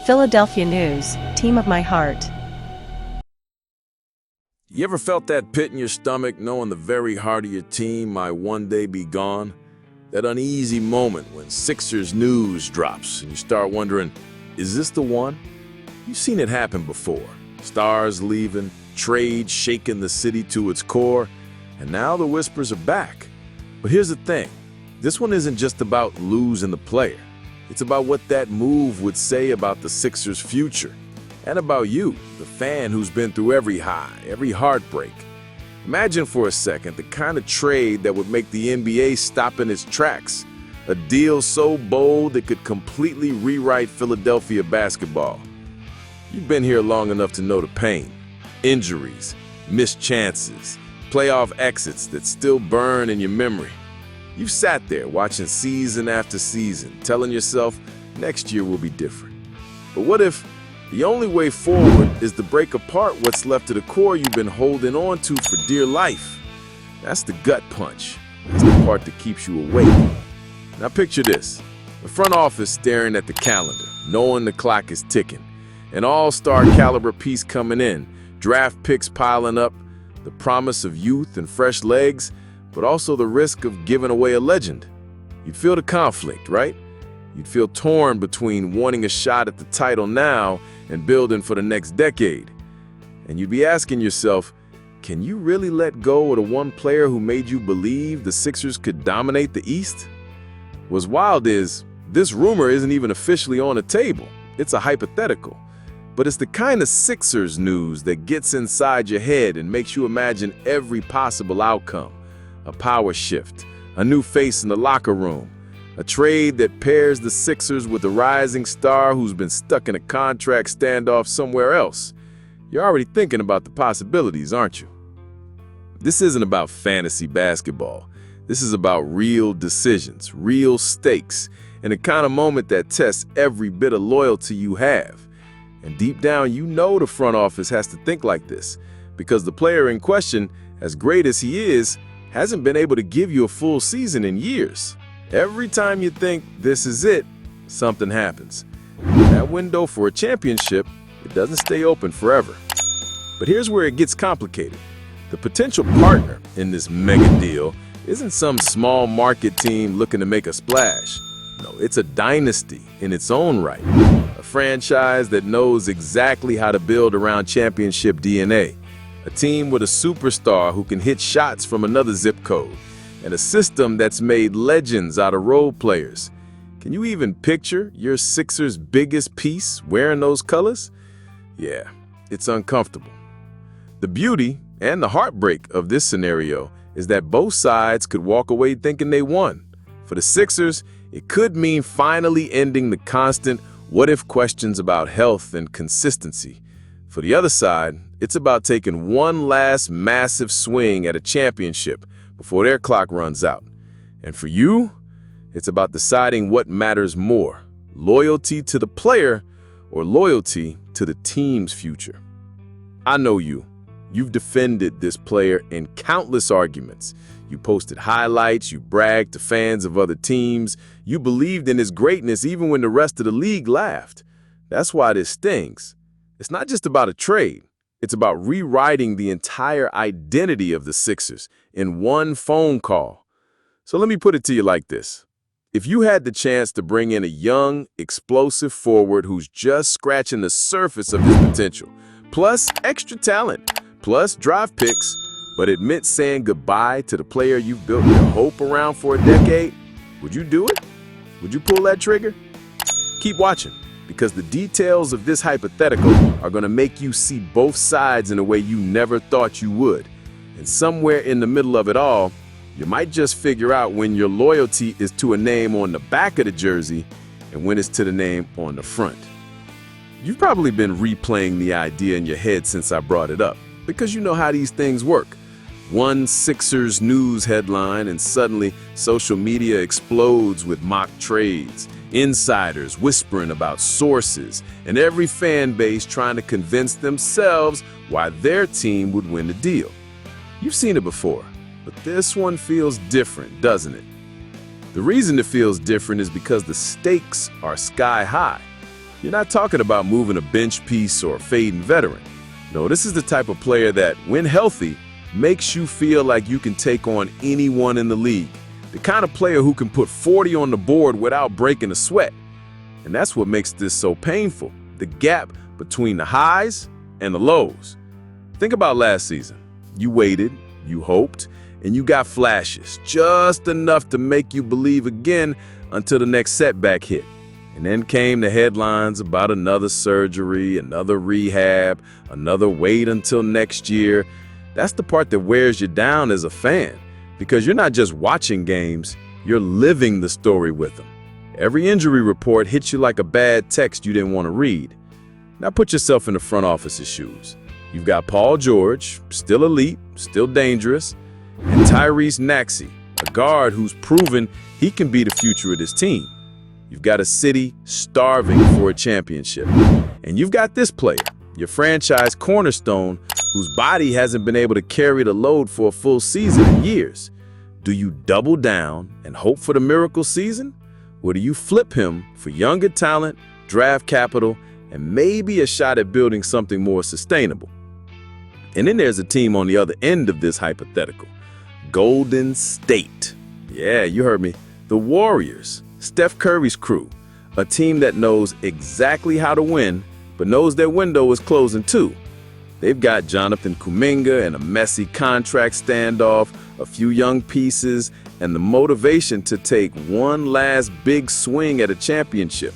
Philadelphia News, team of my heart. You ever felt that pit in your stomach knowing the very heart of your team might one day be gone? That uneasy moment when Sixers news drops and you start wondering, is this the one? You've seen it happen before. Stars leaving, trades shaking the city to its core, and now the whispers are back. But here's the thing, this one isn't just about losing the player. It's about what that move would say about the Sixers' future, and about you, the fan who's been through every high, every heartbreak. Imagine for a second the kind of trade that would make the NBA stop in its tracks. A deal so bold it could completely rewrite Philadelphia basketball. You've been here long enough to know the pain, injuries, missed chances, playoff exits that still burn in your memory. You've sat there watching season after season, telling yourself next year will be different. But what if the only way forward is to break apart what's left of the core you've been holding on to for dear life? That's the gut punch. That's the part that keeps you awake. Now picture this, the front office staring at the calendar, knowing the clock is ticking. An all-star caliber piece coming in, draft picks piling up, the promise of youth and fresh legs, but also the risk of giving away a legend. You'd feel the conflict, right? You'd feel torn between wanting a shot at the title now and building for the next decade. And you'd be asking yourself, can you really let go of the one player who made you believe the Sixers could dominate the East? What's wild is, this rumor isn't even officially on the table. It's a hypothetical. But it's the kind of Sixers news that gets inside your head and makes you imagine every possible outcome. A power shift, a new face in the locker room, a trade that pairs the Sixers with a rising star who's been stuck in a contract standoff somewhere else. You're already thinking about the possibilities, aren't you? This isn't about fantasy basketball. This is about real decisions, real stakes, and the kind of moment that tests every bit of loyalty you have. And deep down, you know the front office has to think like this, because the player in question, as great as he is, hasn't been able to give you a full season in years. Every time you think this is it, something happens. That window for a championship, it doesn't stay open forever. But here's where it gets complicated. The potential partner in this mega deal isn't some small market team looking to make a splash. No, it's a dynasty in its own right. A franchise that knows exactly how to build around championship DNA. A team with a superstar who can hit shots from another zip code, and a system that's made legends out of role players. Can you even picture your Sixers' biggest piece wearing those colors? Yeah, it's uncomfortable. The beauty and the heartbreak of this scenario is that both sides could walk away thinking they won. For the Sixers, it could mean finally ending the constant what-if questions about health and consistency. For the other side, it's about taking one last massive swing at a championship before their clock runs out. And for you, it's about deciding what matters more, loyalty to the player or loyalty to the team's future. I know you. You've defended this player in countless arguments. You posted highlights, you bragged to fans of other teams, you believed in his greatness even when the rest of the league laughed. That's why this stings. It's not just about a trade. It's about rewriting the entire identity of the Sixers in one phone call. So let me put it to you like this. If you had the chance to bring in a young, explosive forward who's just scratching the surface of his potential, plus extra talent, plus draft picks, but it meant saying goodbye to the player you've built your hope around for a decade, would you do it? Would you pull that trigger? Keep watching, because the details of this hypothetical are going to make you see both sides in a way you never thought you would. And somewhere in the middle of it all, you might just figure out when your loyalty is to a name on the back of the jersey and when it's to the name on the front. You've probably been replaying the idea in your head since I brought it up, because you know how these things work. One Sixers news headline and suddenly social media explodes with mock trades, insiders whispering about sources, and every fan base trying to convince themselves why their team would win the deal. You've seen it before, but this one feels different, doesn't it? The reason it feels different is because the stakes are sky high. You're not talking about moving a bench piece or fading veteran. No, this is the type of player that, when healthy, makes you feel like you can take on anyone in the league. The kind of player who can put 40 on the board without breaking a sweat. And that's what makes this so painful, the gap between the highs and the lows. Think about last season. You waited, you hoped, and you got flashes, just enough to make you believe again until the next setback hit. And then came the headlines about another surgery, another rehab, another wait until next year. That's the part that wears you down as a fan, because you're not just watching games, you're living the story with them. Every injury report hits you like a bad text you didn't want to read. Now put yourself in the front office's shoes. You've got Paul George, still elite, still dangerous, and Tyrese Maxey, a guard who's proven he can be the future of this team. You've got a city starving for a championship. And you've got this player, your franchise cornerstone, whose body hasn't been able to carry the load for a full season in years. Do you double down and hope for the miracle season? Or do you flip him for younger talent, draft capital, and maybe a shot at building something more sustainable? And then there's a team on the other end of this hypothetical. Golden State. Yeah, you heard me. The Warriors. Steph Curry's crew, a team that knows exactly how to win, but knows their window is closing too. They've got Jonathan Kuminga and a messy contract standoff, a few young pieces, and the motivation to take one last big swing at a championship.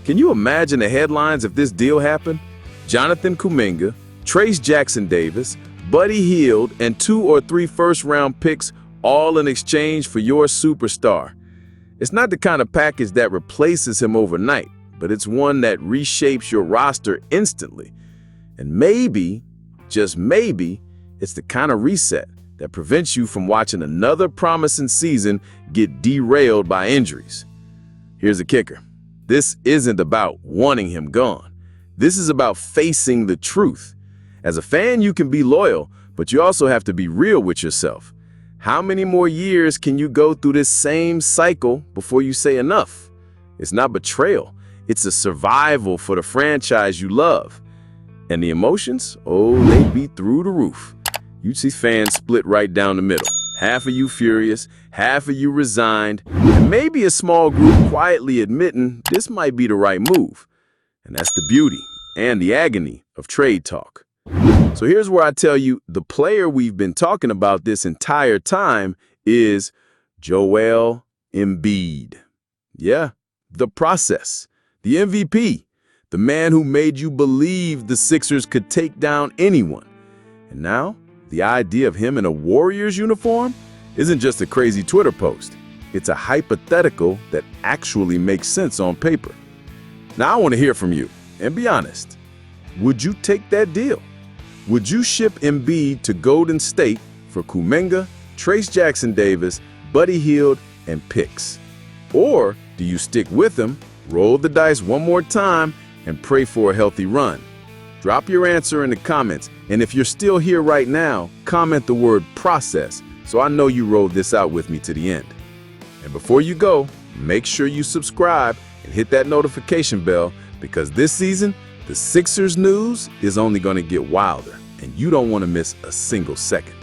Can you imagine the headlines if this deal happened? Jonathan Kuminga, Trayce Jackson-Davis, Buddy Hield, and 2 or 3 first-round picks, all in exchange for your superstar. It's not the kind of package that replaces him overnight, but it's one that reshapes your roster instantly. And maybe, just maybe, it's the kind of reset that prevents you from watching another promising season get derailed by injuries. Here's the kicker. This isn't about wanting him gone. This is about facing the truth. As a fan, you can be loyal, but you also have to be real with yourself. How many more years can you go through this same cycle before you say enough? It's not betrayal. It's a survival for the franchise you love. And the emotions? Oh, they'd be through the roof. You'd see fans split right down the middle. Half of you furious, half of you resigned, and maybe a small group quietly admitting this might be the right move. And that's the beauty and the agony of trade talk. So here's where I tell you the player we've been talking about this entire time is Joel Embiid. Yeah, the process, the MVP, the man who made you believe the Sixers could take down anyone. And now, the idea of him in a Warriors uniform isn't just a crazy Twitter post. It's a hypothetical that actually makes sense on paper. Now I want to hear from you, and be honest. Would you take that deal? Would you ship Embiid to Golden State for Kuminga, Trayce Jackson-Davis, Buddy Hield, and picks? Or do you stick with him, roll the dice one more time, and pray for a healthy run? Drop your answer in the comments, and if you're still here right now, comment the word process so I know you rolled this out with me to the end. And before you go, make sure you subscribe and hit that notification bell, because this season, the Sixers news is only going to get wilder, and you don't want to miss a single second.